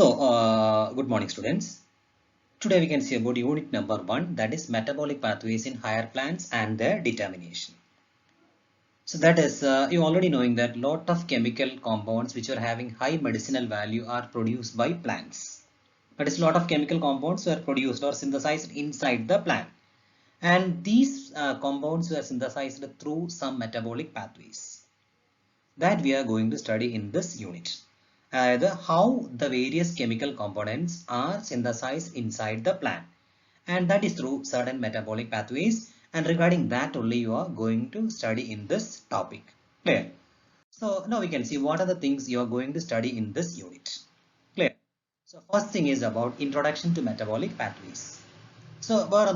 Good morning, students. Today we can see about unit number 1, that is metabolic pathways in higher plants and their determination. So that is, you already knowing that lot of chemical compounds which are having high medicinal value are produced by plants. That is, lot of chemical compounds were produced or synthesized inside the plant. And these compounds were synthesized through some metabolic pathways that we are going to study in this unit. How the various chemical components are synthesized inside the plant, and that is through certain metabolic pathways, and regarding that only you are going to study in this topic. Clear? So now we can see what are the things you are going to study in this unit. Clear? So first thing is about introduction to metabolic pathways. So what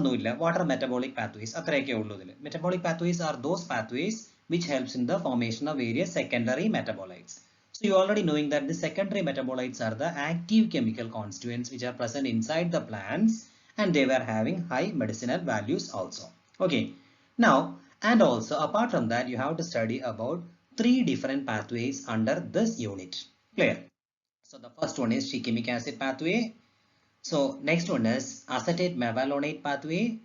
are metabolic pathways? Metabolic pathways are those pathways which helps in the formation of various secondary metabolites. So you already knowing that the secondary metabolites are the active chemical constituents which are present inside the plants, and they were having high medicinal values also. Okay. Now, and also apart from that, you have to study about 3 different pathways under this unit. Clear? So the first one is Shikkimic acid pathway. So next one is acetate mevalonate pathway.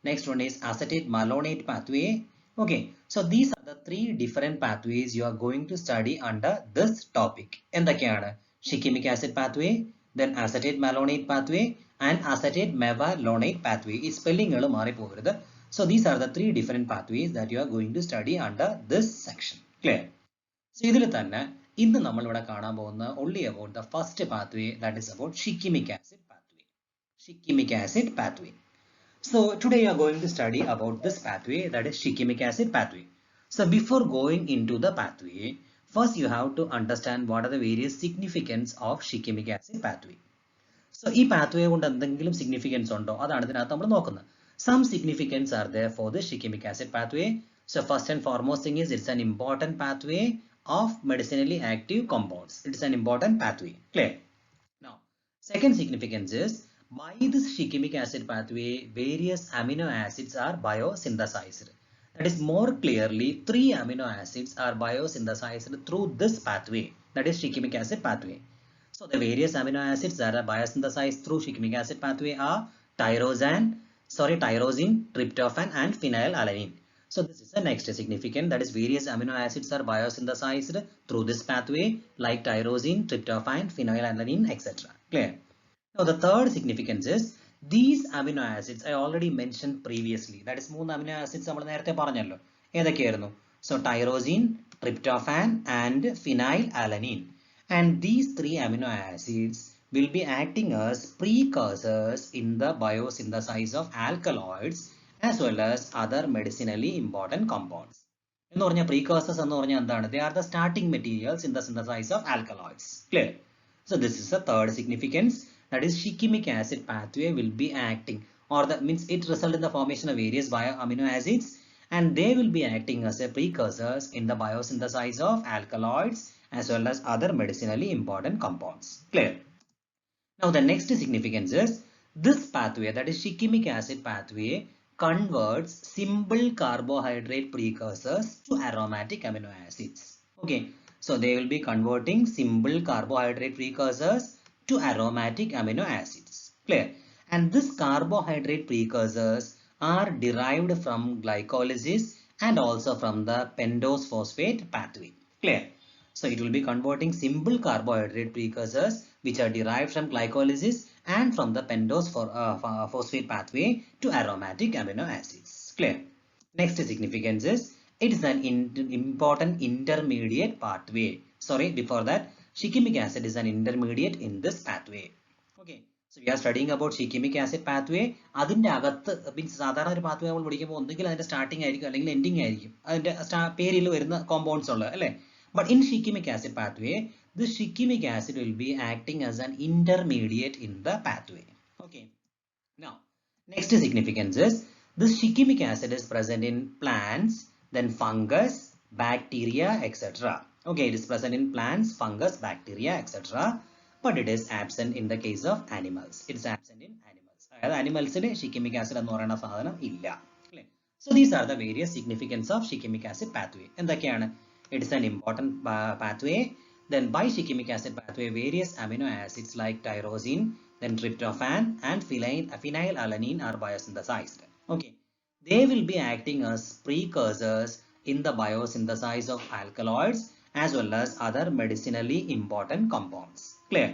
Next one is acetate malonate pathway. Okay, so these are the 3 different pathways you are going to study under this topic. എന്തൊക്കെയാണ്? Shikkimic acid pathway, then acetate malonate pathway, and acetate mevalonate pathway. ഈ സ്പെല്ലിങ്ങുകൾ മാറിപ്പോകരുത്. So these are the 3 different pathways that you are going to study under this section. Clear? So ഇതിൽ തന്നെ ഇന്ന് നമ്മൾ ഇവിടെ കാണാൻ പോകുന്ന only about the first pathway, that is about Shikkimic acid pathway. Shikkimic acid pathway. So today you are going to study about this pathway, that is Shikkimic acid pathway. So before going into the pathway, first you have to understand what are the various significance of Shikkimic acid pathway. So ഈ pathway കൊണ്ട് എന്തെങ്കിലും significance ഉണ്ടോ? അതാണ് ഇതിനകത്ത് നമ്മൾ നോക്കുന്നത്. Some significance are there for the Shikkimic acid pathway. So first and foremost thing is it's an important pathway of medicinally active compounds. It is an important pathway. Clear? Now, second significance is by this Shikkimic acid pathway, various amino acids are biosynthesized. That is, more clearly, 3 amino acids are biosynthesized through this pathway. That is Shikkimic acid pathway. So the various amino acids that are biosynthesized through Shikkimic acid pathway are tyrosine, tryptophan, and phenylalanine. So this is the next significant, that is various amino acids are biosynthesized through this pathway like tyrosine, tryptophan, phenylalanine, etc. Clear? Now the third significance is these amino acids I already mentioned previously. That is 3 amino acids നമ്മൾ നേരത്തെ പറഞ്ഞല്ലോ. ഏതൊക്കെയായിരുന്നു? So tyrosine, tryptophan, and phenylalanine. And these 3 amino acids will be acting as precursors in the biosynthesis of alkaloids as well as other medicinally important compounds. എന്ന് പറഞ്ഞ precursors എന്ന് പറഞ്ഞാൽ എന്താണ്? They are the starting materials in the synthesis of alkaloids. Clear? So this is the third significance, that is Shikkimic acid pathway will be acting, or that means it result in the formation of various amino acids, and they will be acting as a precursors in the biosynthesis of alkaloids as well as other medicinally important compounds. Clear? Now the next significance is this pathway, that is Shikkimic acid pathway, converts simple carbohydrate precursors to aromatic amino acids. Okay, so they will be converting simple carbohydrate precursors to aromatic amino acids. Clear? And this carbohydrate precursors are derived from glycolysis and also from the pentose phosphate pathway. Clear? So it will be converting simple carbohydrate precursors which are derived from glycolysis and from the pentose phosphate pathway to aromatic amino acids. Clear? Next significance is it is an important intermediate pathway. Sorry, before that, Shikkimic acid is an intermediate in this pathway. Okay, so we are studying about Shikkimic acid pathway. അതിന്റെ അകത്ത് means സാധാരണ ഒരു pathway നമ്മൾ പഠിക്കുമ്പോൾ ഒന്നുകിൽ അതിന്റെ starting ആയിരിക്കും അല്ലെങ്കിൽ എൻഡിങ് ആയിരിക്കും അതിന്റെ പേരിൽ വരുന്ന കോമ്പൗണ്ട്സ് ഉള്ളത് അല്ലേ. But in Shikkimic acid pathway, this Shikkimic acid will be acting as an intermediate in the pathway. Okay. Now, next significance is this Shikkimic acid is present in plants, then fungus, bacteria, etc. Okay, it is present in plants, fungus, bacteria, etc. But it is absent in the case of animals. It is absent in animals. Animals in Shikkimic acid എന്ന് പറയുന്ന സാധനം ഇല്ല. So these are the various significance of Shikkimic acid pathway. എന്തൊക്കെയാണ്? It is an important pathway Then by Shikkimic acid pathway, various amino acids like tyrosine, then tryptophan and phenylalanine are biosynthesized. Okay, they will be acting as precursors in the biosynthesis of alkaloids as well as other medicinally important compounds. Clear?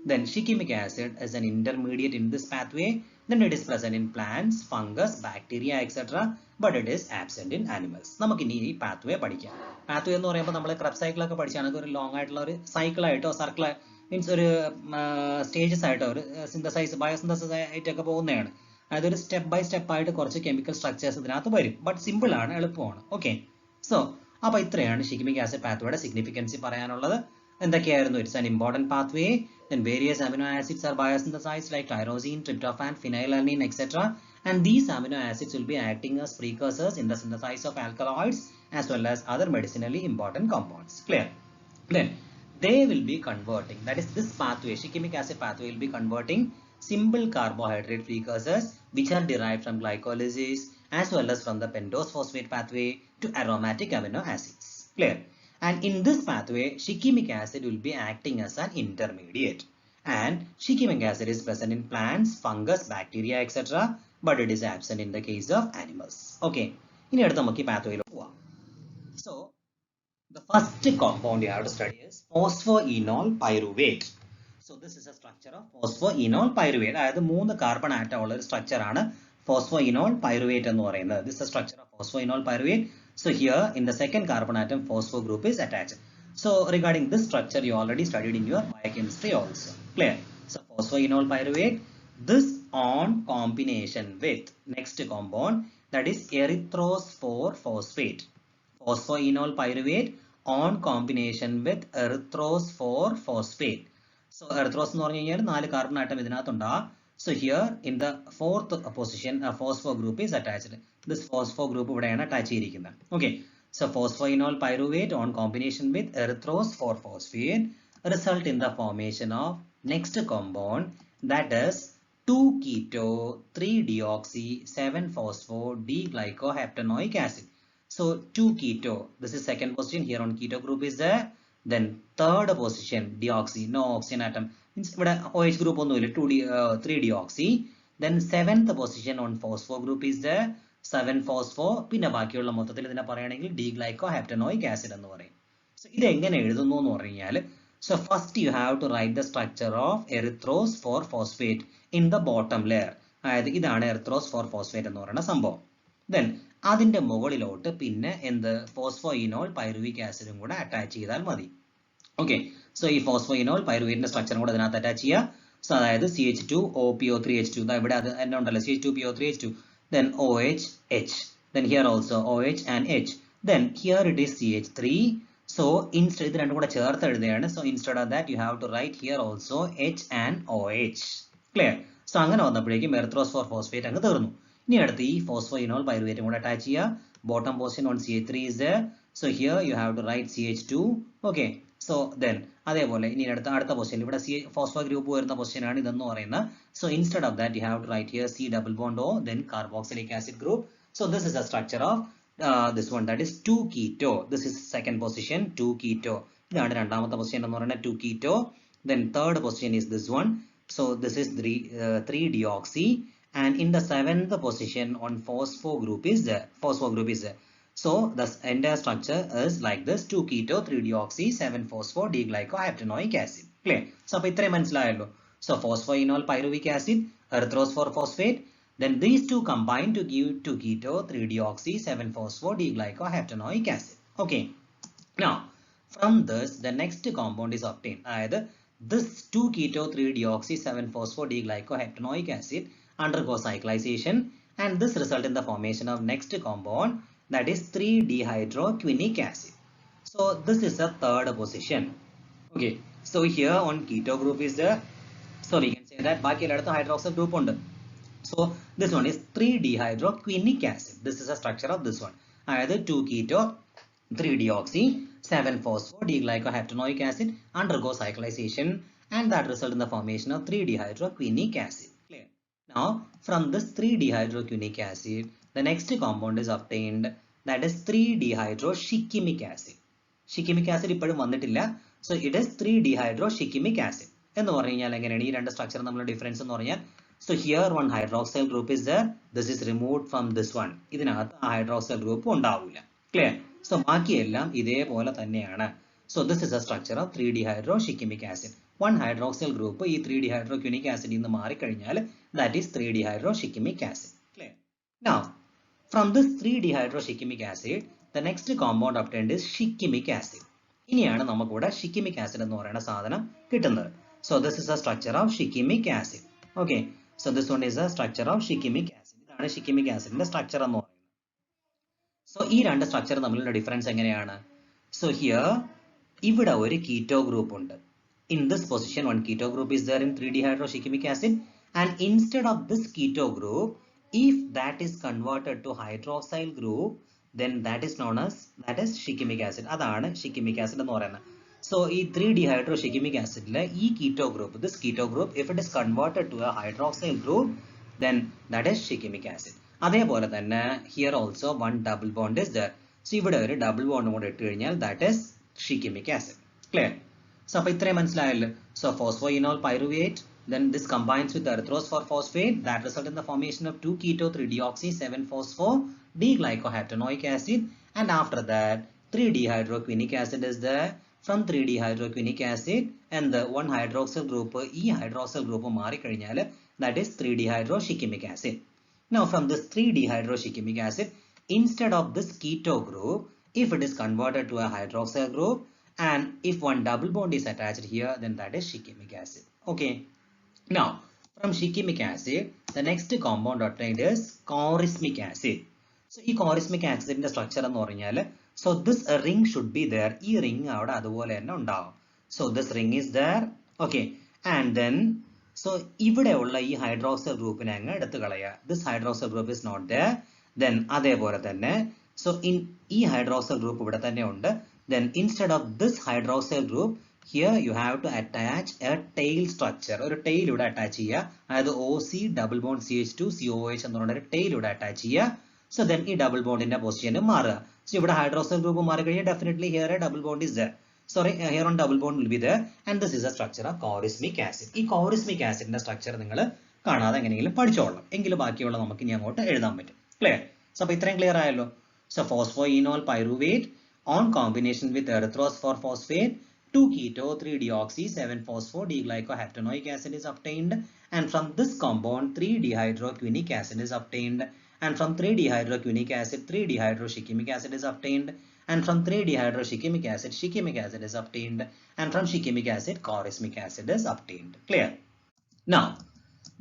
Then Shikkimic acid is an intermediate in this pathway. Then it is present in plants, fungus, bacteria, etc. But it is absent in animals. നമുക്ക് ഇനി ഈ pathway പഠിക്കാം. Pathway എന്ന് പറയുമ്പോൾ നമ്മൾ Kreb cycle ഒക്കെ പഠിച്ചാണ് ഒരു ലോങ് ആയിട്ടുള്ള ഒരു സൈക്കിൾ ആയിട്ടോ സർക്കിൾ മീൻസ് ഒരു സ്റ്റേജസ് ആയിട്ടോ ഒരു സിന്തസൈസ് ബയോസിന്തസിസ് ആയിട്ടൊക്കെ പോകുന്നതാണ്. അതായത് ഒരു സ്റ്റെപ്പ് ബൈ സ്റ്റെപ്പ് ആയിട്ട് കുറച്ച് കെമിക്കൽ സ്ട്രക്ചേഴ്സ് ഇതിനകത്ത് വരും. ബട്ട് സിമ്പിൾ ആണ്, എളുപ്പമാണ്. ഓക്കെ, സോ അപ്പോൾ ഇത്രയാണ് ഷിക്കിമിക് ആസിഡ് പാത്വേയുടെ സിഗ്നിഫിക്കൻസി പറയാനുള്ളത്. എന്തൊക്കെയായിരുന്നു? It's an important pathway. Then various amino acids are biosynthesized like tyrosine, tryptophan, phenylalanine, etc. And these amino acids will be acting as precursors in the synthesis of alkaloids as well as other medicinally important compounds. Clear? Then they will be converting, that is this pathway, Shikkimic acid pathway will be converting simple carbohydrate precursors which are derived from glycolysis as well as from the pentose phosphate pathway to aromatic amino acids. Clear? And in this pathway, Shikkimic acid will be acting as an intermediate. And Shikkimic acid is present in plants, fungus, bacteria, etc. But it is absent in the case of animals. Okay. ഇനി അടുത്ത നമുക്ക് pathway യിലോട്ട് പോവാം. So, the first compound you have to study is phosphoenol pyruvate. So, this is a structure of phosphoenol pyruvate. അതായത് 3 carbon atom ഉള്ള ഒരു structure ആണ് phosphoenol pyruvate എന്ന് പറയുന്നത്. This is a structure of phosphoenol pyruvate. So here in the second carbon atom phospho group is attached. So regarding this structure you already studied in your biochemistry also. Clear? So phosphoenol pyruvate, this on combination with next compound, that is erythrophore phosphate. Phosphoenol pyruvate on combination with erythrophore phosphate. So erythros എന്ന് പറഞ്ഞു കഴിഞ്ഞാൽ 4 carbon atom ഇതിനകത്തുണ്ടാകും. So here in the fourth position a phosphor group is attached. This phosphor group ഇവിടെയാണ് attach ചെയ്തിരിക്കുന്നത്. Okay, so phosphoenol pyruvate on combination with erythrophore phosphate result in the formation of next compound, that is 2-keto 3-deoxy 7-phospho D-glycoheptanoic acid. So 2-keto, this is second position. Here on keto group is there. Then third position deoxy, no oxygen atom. ഇവിടെ OH group ഒന്നുമില്ല, 3-deoxy. Then seventh position on phosphor group is there, 7-phospho. പിന്നെ ബാക്കിയുള്ള മൊത്തത്തിൽ ഇതിനെ പറയുകയാണെങ്കിൽ D-glycoheptanoic acid എന്ന് പറയും. So ഇത് എങ്ങനെ എഴുതുന്നു എന്ന് പറഞ്ഞു കഴിഞ്ഞാൽ, so first you have to write the structure of erythrophore phosphate in the bottom layer. അതായത് ഇതാണ് erythrophore phosphate എന്ന് പറയുന്ന സംഭവം. Then അതിന്റെ മുകളിലോട്ട് പിന്നെ എന്ത് phosphoenol pyruvic acidum കൂടെ അറ്റാച്ച് ചെയ്താൽ മതി. ഓക്കെ, സോ ഈ phosphoenol pyruvate സ്ട്രക്ചറും കൂടെ അതിനകത്ത് അറ്റാച്ച് ചെയ്യുക. സോ അതായത് CH2OPO3H2, ഇവിടെ അത് തന്നെ ഉണ്ടല്ലോ, CH2PO3H2, then OH H, then here also OH and H, then here it is CH3. So instead ഇത് രണ്ടും കൂടെ ചേർത്ത് എഴുതുകയാണ്. So instead of that you have to write here also H and OH. Clear? So അങ്ങനെ വന്നപ്പോഴേക്കും erythrophore phosphate അങ്ങ് തീർന്നു. ഇനി അടുത്ത് ഈ phosphoenol pyruvate കൂടെ അറ്റാച്ച് ചെയ്യുക. Bottom position on CH3 is there. So here you have to write CH2. Okay, so then അതേപോലെ ഇനി അടുത്ത പൊസിഷൻ ഇവിടെ phosphor ഗ്രൂപ്പ് വരുന്ന പൊസിഷൻ ആണ് ഇതെന്ന് പറയുന്നത്. So instead of that you have to write here C double bond O, then carboxylic acid group. So this is a structure of this one, that is 2-keto. This is second position, 2-keto. ഇതാണ് രണ്ടാമത്തെ position എന്ന് പറയുന്നത് 2-keto. Then third position is this one. So this is 3-deoxy. And in the seventh position on phosphor group is there. So the entire structure is like this: 2-keto 3-deoxy 7-phospho D-glycoheptanoic acid. Clear? So അപ്പോൾ ഇത്രയും മനസ്സിലായല്ലോ. So phosphoenol pyruvic acid, erythrophore phosphate, then these two combine to give 2-keto 3-deoxy 7-phospho D-glycoheptanoic acid. Okay, now from this the next compound is obtained. അതായത് this 2-keto 3-deoxy 7-phospho D-glycoheptanoic acid undergoes cyclization, and this result in the formation of next compound, that is 3-dehydroquinic acid. So this is the third position. Okay, so here on keto group is there, so we can say that ബാക്കി എല്ലായിടത്തും hydroxyl group ഉണ്ട്. So this one is 3-dehydroquinic acid. This is a structure of this one. അതായത് 2-keto 3-deoxy 7-phospho D-glycoheptanoic acid undergoes cyclization, and that result in the formation of 3-dehydroquinic acid. Clear? Now from this 3-dehydroquinic acid the next compound is obtained, that is 3-dehydroshikkimic acid. Shikkimic acid ഇപ്പോഴും വന്നിട്ടില്ല. So it is 3-dehydroshikimic acid. എന്ന് പറഞ്ഞു കഴിഞ്ഞാൽ എങ്ങനെയാണ് ഈ രണ്ട് structure തമ്മിലുള്ള difference എന്ന് പറഞ്ഞാൽ so here one hydroxyl group is there, this is removed from this one. ഇതിനകത്ത് ആ hydroxyl group ഉണ്ടാവില്ല. Clear? So ബാക്കിയെല്ലാം ഇതേപോലെ തന്നെയാണ്. So this is a structure of 3-dehydroshikimic acid. One hydroxyl group ഈ 3-dehydroquinic acid നിന്ന് മാറിക്കഴിഞ്ഞാൽ that is 3-dehydroshikimic acid. Clear? Now from this 3-dehydroshikimic acid the next compound obtained is Shikkimic acid. ഇനിയാണ് നമുക്കിവിടെ Shikkimic acid എന്ന് പറയുന്ന സാധനം കിട്ടുന്നത്. So this is a structure of Shikkimic acid. Okay. So this one is a structure of Shikkimic acid. ഇതാണ് Shikkimic acid ന്റെ structure എന്ന് പറയുന്നത്. So ഈ രണ്ട് സ്ട്രക്ചർ തമ്മിലുള്ള ഡിഫറൻസ് എങ്ങനെയാണ്? So here ഇവിടെ ഒരു keto group ഉണ്ട്. In this position one keto group is there in 3-dehydroshikimic acid, and instead of this keto group, if that is converted to hydroxyl group, then that is known as Shikkimic acid. അതാണ് Shikkimic acid എന്ന് പറയുന്നത്. So ഈ 3-dehydroshikimic acid ലെ ഈ keto group, this keto group, if it is converted to a hydroxyl group, then that is Shikkimic acid. അതേപോലെ തന്നെ here also one double bond is there. So ഇവിടെ ഒരു double bond കൂടെ ഇട്ട് കഴിഞ്ഞാൽ that is Shikkimic acid. Clear? So അപ്പോൾ ഇത്രയും മനസ്സിലായല്ലോ. So phosphoenol pyruvate, then this combines with erythrose for phosphate, that result in the formation of 2-keto 3-deoxy 7-phosphor D-glycoheptanoic acid, and after that 3-dehydroquinic acid is there. From 3-dehydroquinic acid and the one hydroxyl group, E hydroxyl group മാറിക്കഴിഞ്ഞാൽ that is 3-dehydroshikimic acid. Now from this 3-dehydroshikimic acid, instead of this keto group, if it is converted to a hydroxyl group and if one double bond is attached here, then that is Shikkimic acid. Okay. Now from Shikkimic acid, the next compound obtained is chorismic acid. So ഈ chorismic acid ന്റെ structure എന്ന് പറഞ്ഞാൽ so this ring should be there. ഈ ring അവിടെ അതുപോലെ തന്നെ ഉണ്ടാവും. So this ring is there. Okay. And then so ഇവിടെയുള്ള ഈ hydroxyl ഗ്രൂപ്പിനെ അങ്ങ് എടുത്തു കളയുക. This hydroxyl group is not there. Then അതേപോലെ തന്നെ so in ഈ hydroxyl group ഇവിടെ തന്നെ ഉണ്ട്. Then instead of this hydroxyl group, here you have to attach a tail structure. ഒരു tail ഇവിടെ attach ചെയ്യുക. അതായത് OC double bond CH2 COOH എന്ന് പറഞ്ഞ ഒരു tail ഇവിടെ attach ചെയ്യുക. So then ഈ double bond ന്റെ പൊസിഷൻ മാറുക. So ഇവിടെ hydroxyl group മാറിക്കഴിഞ്ഞാൽ definitely here a double bond is there. Sorry, here on double bond will be there, and this is a structure of chorismic acid. ഈ chorismic acid ന്റെ structure നിങ്ങൾ കാണാതെ എങ്ങനെയെങ്കിലും പഠിച്ചോളാം. എങ്കിലും ബാക്കിയുള്ള നമുക്ക് ഇനി അങ്ങോട്ട് എഴുതാൻ പറ്റും. Clear? So അപ്പോൾ ഇത്രയും ക്ലിയർ ആയല്ലോ. So phosphoenol pyruvate on combination with erythrose for phosphate, 2-keto 3-deoxy 7-phosphor D-glycoheptanoic acid is obtained, and from this compound 3-dehydroquinic acid is obtained, and from 3-dehydroquinic acid 3-dehydroshikimic acid is obtained, and from 3-dehydroshikimic acid Shikkimic acid is obtained, and from Shikkimic acid chorismic acid is obtained. Clear? Now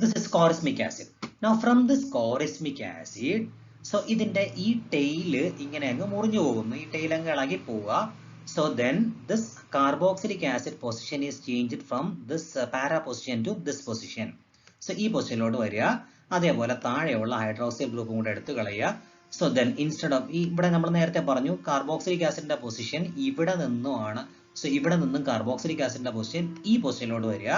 this is chorismic acid. Now from this chorismic acid, so ഇതിന്റെ ഈ tail ഇങ്ങനെ അങ്ങ് മുറിഞ്ഞു പോകുന്നു. ഈ tail അങ്ങ് ഇളകി പോവുക. So then this carboxylic acid position is changed from this para position to this position. So ഈ പൊസിഷനിലോട്ട് വരിക. അതേപോലെ താഴെയുള്ള ഹൈഡ്രോക്സിൽ ഗ്രൂപ്പും കൂടെ എടുത്തു കളയുക. So then instead of ഇവിടെ നമ്മൾ നേരത്തെ പറഞ്ഞു കാർബോക്സിലിക് ആസിഡിന്റെ പൊസിഷൻ ഇവിടെ നിന്നുമാണ്. So ഇവിടെ നിന്നും കാർബോക്സിലിക് ആസിഡിന്റെ പൊസിഷൻ ഈ പൊസിഷനിലോട്ട് വരിക.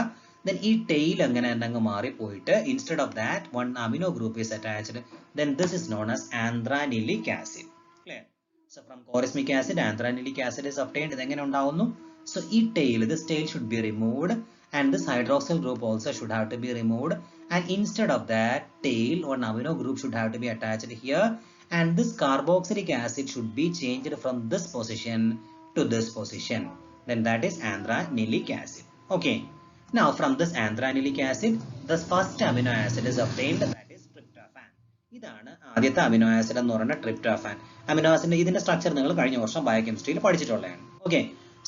Then ഈ tail അങ്ങനെ തന്നെ അങ്ങ് മാറിപ്പോയിട്ട് instead of that one amino group is attached. Then this is known as anthranylic acid. Clear? So from chorismic acid anthranylic acid is obtained. ഇതെങ്ങനെ ഉണ്ടാവുന്നു? So ഈ tail, this tail should be removed, and this hydroxyl group also should have to be removed, and instead of that tail one amino group should have to be attached here, and this carboxylic acid should be changed from this position to this position. Then that is anthranylic acid. Okay. Now from this anthranylic acid, the first amino acid is obtained, that is tryptophan. ഇതാണ് ആദ്യത്തെ amino acid എന്ന് പറയുന്ന tryptophan. Amino ആസിഡിന്റെ ഇതിന്റെ structure നിങ്ങൾ കഴിഞ്ഞ വർഷം ബയോകെമിസ്ട്രിയിൽ പഠിച്ചിട്ടുള്ളതാണ്. Okay.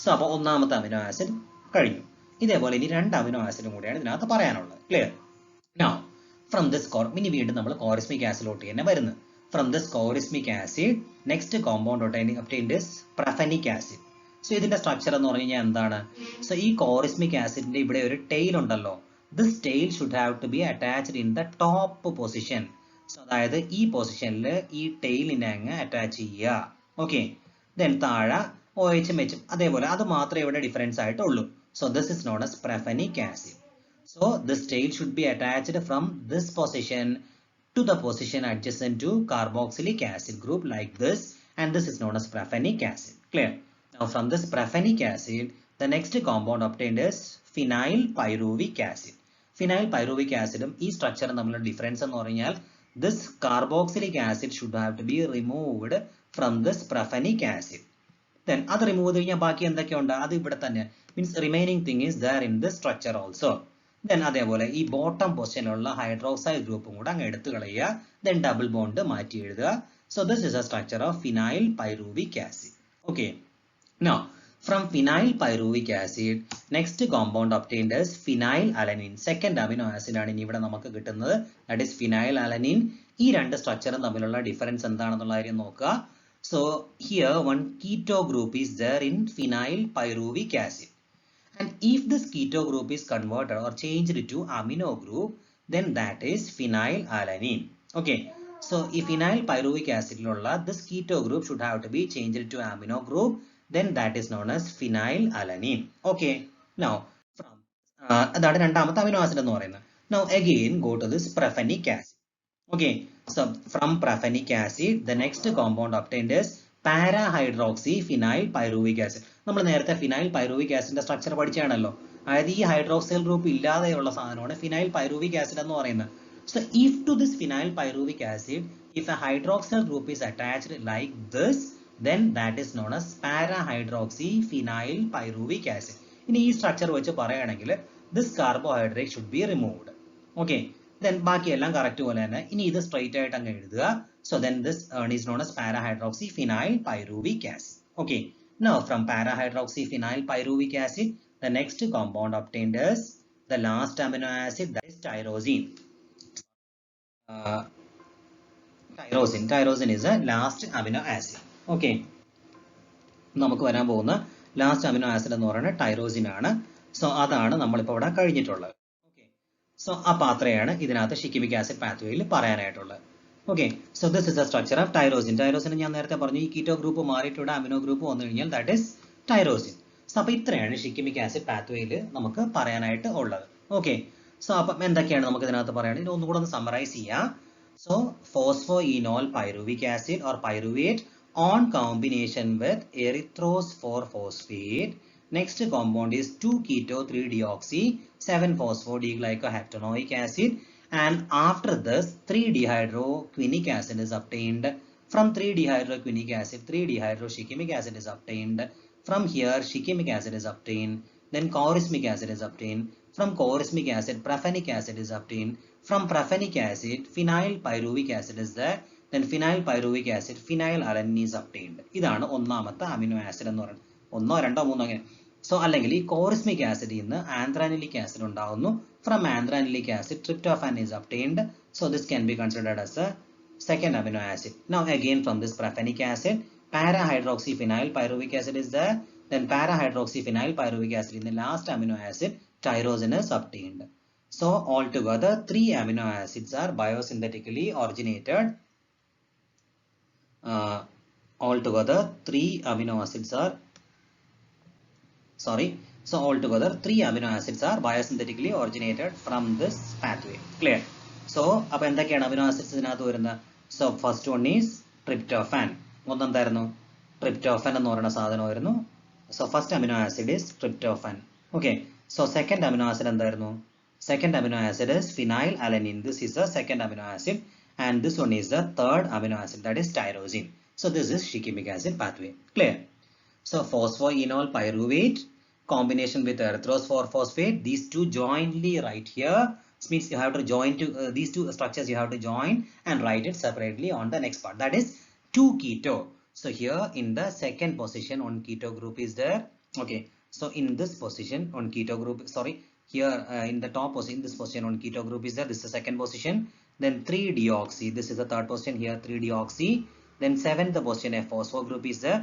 So അപ്പോൾ ഒന്നാമത്തെ അമിനോ ആസിഡ് കഴിഞ്ഞു. ഇതേപോലെ ഇനി രണ്ട് അമിനോ ആസിഡും കൂടിയാണ് ഇതിനകത്ത് പറയാനുള്ളത്. ക്ലിയർ? നൗ ഫ്രം ദിസ് ഇനി വീണ്ടും നമ്മൾ കോറിസ്മിക് ആസിഡിലോട്ട് തന്നെ വരുന്നത്. From this chorismic acid, next compound obtained is prophenic acid. So ഇതിന്റെ സ്ട്രക്ചർ എന്ന് പറഞ്ഞു കഴിഞ്ഞാൽ എന്താണ്? So ഈ കോറിസ്മിക് ആസിഡിന്റെ ഇവിടെ ഒരു tail ഉണ്ടല്ലോ. This tail should have to be attached in the top position. So അതായത് ഈ പൊസിഷനിൽ ഈ tailനെ അങ്ങ് അറ്റാച്ച് ചെയ്യുക. ഓക്കെ. Then താഴെ OH H അതേപോലെ അത് മാത്രമേ ഇവിടെ ഡിഫറൻസ് ആയിട്ടുള്ളൂ. So this is known as prophenic acid. So this tail should be attached from this position to the position adjacent to carboxylic acid group like this, and this is known as prophenic acid. Clear? Now from this prophenic acid, The next compound obtained is phenyl pyruvic acid. Phenyl pyruvic acid ഈ structure തമ്മിലുള്ള difference എന്ന് പറഞ്ഞാൽ this carboxylic acid should have to be removed from this prophenic acid. Then അത് remove ചെയ്ത് കഴിഞ്ഞാൽ ബാക്കി എന്തൊക്കെയുണ്ട് അത് ഇവിടെ തന്നെ means remaining thing is there in this structure also. Then അതേപോലെ ഈ bottom പൊസിഷനിലുള്ള hydroxyl ഗ്രൂപ്പും കൂടെ അങ്ങ് എടുത്തു കളയുക. Then double bond മാറ്റി എഴുതുക. So this is a structure of phenyl pyruvic acid. Okay. Now from phenyl pyruvic acid, next compound obtained is phenylalanine. Second amino acid ആണ് ഇനി ഇവിടെ നമുക്ക് കിട്ടുന്നത്. That is phenylalanine. ഈ രണ്ട് സ്ട്രക്ചറും തമ്മിലുള്ള ഡിഫറൻസ് എന്താണെന്നുള്ള കാര്യം നോക്കുക. So here one keto group is there in phenyl pyruvic acid. And if this keto group is converted or changed to amino group, then that is phenylalanine. Okay. So if phenyl pyruvic acid this keto group should have to be changed to amino group. Then that is known as phenylalanine. Okay. Now from അതാണ് രണ്ടാമത്തെ amino acid എന്ന് പറയുന്നത്. Now again go to this prophenic acid. Okay. So from prophenic acid, the next compound obtained is parahydroxy phenyl pyruvic acid. നമ്മൾ നേരത്തെ phenyl pyruvic acidന്റെ structure പഠിച്ചാണല്ലോ. അതായത് ഈ hydroxyl group ഇല്ലാതെയുള്ള സാധനമാണ് phenyl pyruvic acid എന്ന് പറയുന്നത്. So if to this phenyl pyruvic acid, if a hydroxyl group is attached like this, then that is known as parahydroxy phenyl pyruvic acid. ഇനി ഈ structure വെച്ച് പറയുകയാണെങ്കിൽ this carbohydrate should be removed. Okay. Then ബാക്കിയെല്ലാം correct പോലെ തന്നെ ഇനി ഇത് straight ആയിട്ട് അങ്ങ് എഴുതുക. So then this is known as parahydroxy phenyl pyruvic acid. Okay. Now from parahydroxy phenyl pyruvic acid, the next compound obtained is the last amino acid, that is tyrosine. Tyrosine is the last amino acid. Okay. നമുക്ക് വരാൻ പോകുന്ന last amino acid എന്ന് പറയുന്നത് tyrosine ആണ്. So അതാണ് നമ്മളിപ്പോൾ ഇവിടെ കഴിഞ്ഞിട്ടുള്ളത്. ഓക്കെ. സോ അപ്പോൾ അത്രയാണ് ഇതിനകത്ത് ഷിക്കിമിക് ആസിഡ് പാത്വേയിൽ പറയാനായിട്ടുള്ളത്. Okay. So this is A structure of tyrosine. Tyrosine ഞാൻ നേരത്തെ പറഞ്ഞു ഈ കീറ്റോ ഗ്രൂപ്പ് മാറിയിട്ടുണ്ട് അമിനോ ഗ്രൂപ്പ് വന്നു കഴിഞ്ഞാൽ ദാറ്റ് ഇസ് ടൈറോസിൻ. സോ അപ്പോൾ ഇത്രയാണ് ഷിക്കിമിക് ആസിഡ് പാത്വേയിൽ നമുക്ക് പറയാനായിട്ട് ഉള്ളത്. ഓക്കെ. സോ അപ്പം എന്തൊക്കെയാണ് നമുക്ക് ഇതിനകത്ത് പറയുന്നത് ഒന്നുകൂടെ ഒന്ന് സമ്മറൈസ് ചെയ്യാം. So phosphoenol pyruvic acid or pyruvate on combination with erythrose 4-phosphate. Next compound is 2-keto 3-deoxy 7-phosphoglycoheptanoic acid, and after this 3-dehydroquinic acid is obtained. From 3-dehydroquinic acid 3-dehydroshikimic acid is obtained. From here shikimic acid is obtained. Then chorismic acid is obtained. From chorismic acid prophenic acid is obtained. From prophenic acid phenyl pyruvic acid is there. Then phenyl pyruvic acid phenylalanine is obtained. ഇതാണ് ഒന്നാമത്തെ amino acid എന്ന് പറയുന്നത്. ഒന്നോ രണ്ടോ മൂന്നോ അങ്ങനെ. So അല്ലെങ്കിൽ ഈ കോറിസ്മിക് ആസിഡിൽ നിന്ന് ആന്ത്രാനിലിക് ആസിഡ് ഉണ്ടാവുന്നു. From anthranilic acid tryptophan is obtained. So this can be considered as a second amino acid. Now again from this prophenic acid parahydroxy phenyl pyruvic acid is there. Then parahydroxy phenyl pyruvic acid in the last amino acid tyrosine is obtained. So altogether 3 amino acids are biosynthetically originated. Altogether 3 amino acids are biosynthetically originated from this pathway. Clear? So അപ്പോൾ എന്തൊക്കെയാണ് amino acids ഇതിനകത്ത് വരുന്നത്? So first one is tryptophan. ഒന്നെന്തായിരുന്നു? tryptophan എന്ന് പറയുന്ന സാധനമായിരുന്നു. So first amino acid is tryptophan. Okay. So second amino acid എന്തായിരുന്നു? Second amino acid is phenylalanine. This is the second amino acid, and this one is the third amino acid, that is tyrosine. So this is shikimic acid pathway. Clear? So phosphoenol pyruvate combination with erythrose 4-phosphate. These two jointly right here. This means you have to join to these two structures. You have to join and write it separately on the next part. That is 2-keto. So here in the second position one keto group is there. Okay. So in this position on keto group, sorry. Here in the top position, this position on keto group is there. This is the second position. Then 3-deoxy. This is the third position. Here 3-deoxy. Then 7th position a phospho group is there.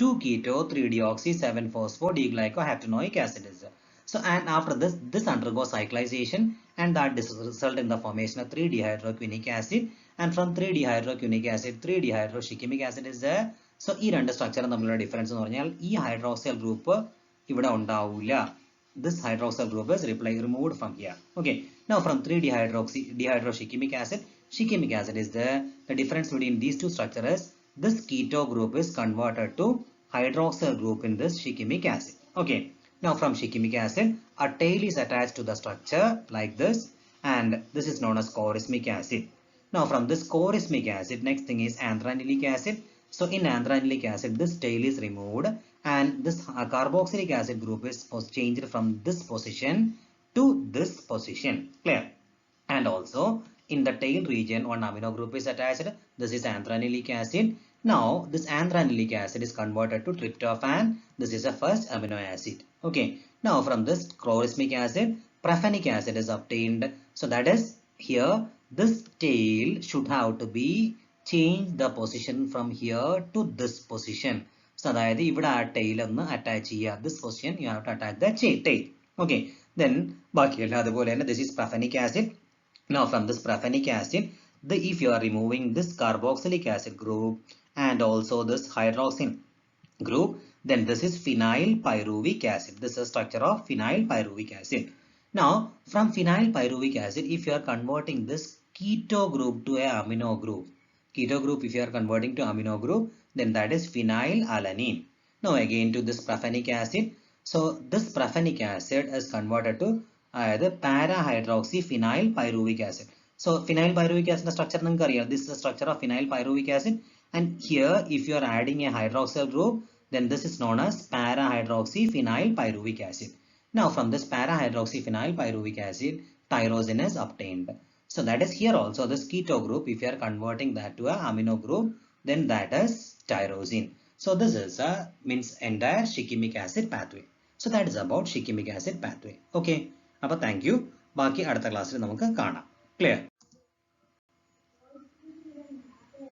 2-keto 3-deoxy 7-phosphoglycoheptanoic acid is there. So and after this undergoes cyclization, and that result in the formation of 3-dehydroquinic acid. And from 3-dehydroquinic acid 3-dehydroshikimic acid is there. So ഈ രണ്ട് സ്ട്രക്ചറും തമ്മിലുള്ള difference എന്ന് പറഞ്ഞാൽ ഈ hydroxyl group ഇവിടെ ഉണ്ടാവില്ല. This hydroxyl group is removed from here. Okay. Now from 3-dehydroshikimic acid, shikimic acid is there. The difference between these two structures is this keto group is converted to hydroxyl group in this shikimic acid. Okay. Now from Shikkimic acid, a tail is attached to the structure like this, and this is known as chorismic acid. Now from this chorismic acid, next thing is anthranylic acid. So in anthranylic acid, this tail is removed and this carboxylic acid group is changed from this position to this position. Clear? And also in the tail region, one amino group is attached. This is anthranylic acid. Now this anthranylic acid is converted to tryptophan. This is the first amino acid. Okay. Now from this chorismic acid, prophenic acid is obtained. So that is here this tail should have to be changed the position from here to this position. So that ഇവിടെ ആ tail ഒന്ന് attach ചെയ്യുക. This position you have to attach the tail. Okay. Then ബാക്കിയെല്ലാം അതുപോലെ തന്നെ this is prophenic acid. Now from this prophenic acid, if you are removing this carboxylic acid group and also this hydroxyl group, then this is phenyl pyruvic acid. This is the structure of phenyl pyruvic acid. Now from phenyl pyruvic acid, if you are converting this keto group to a amino group, keto group if you are converting to amino group, then that is phenylalanine. Now again to this prophenic acid. So this prophenic acid is converted to the para-hydroxyphenyl pyruvic acid. So phenyl pyruvic acid structure, this is the structure of phenyl pyruvic acid, and here if you are adding a hydroxyl group, then this is known as para-hydroxyphenyl pyruvic acid. Now from this para-hydroxyphenyl pyruvic acid, tyrosine is obtained. So that is here also this keto group, if you are converting that to a amino group, then that is tyrosine. So this is means entire Shikkimic acid pathway. So that is about Shikkimic acid pathway. Okay. അപ്പോൾ thank you. ബാക്കി അടുത്ത ക്ലാസ്സിൽ നമുക്ക് കാണാം. Clear?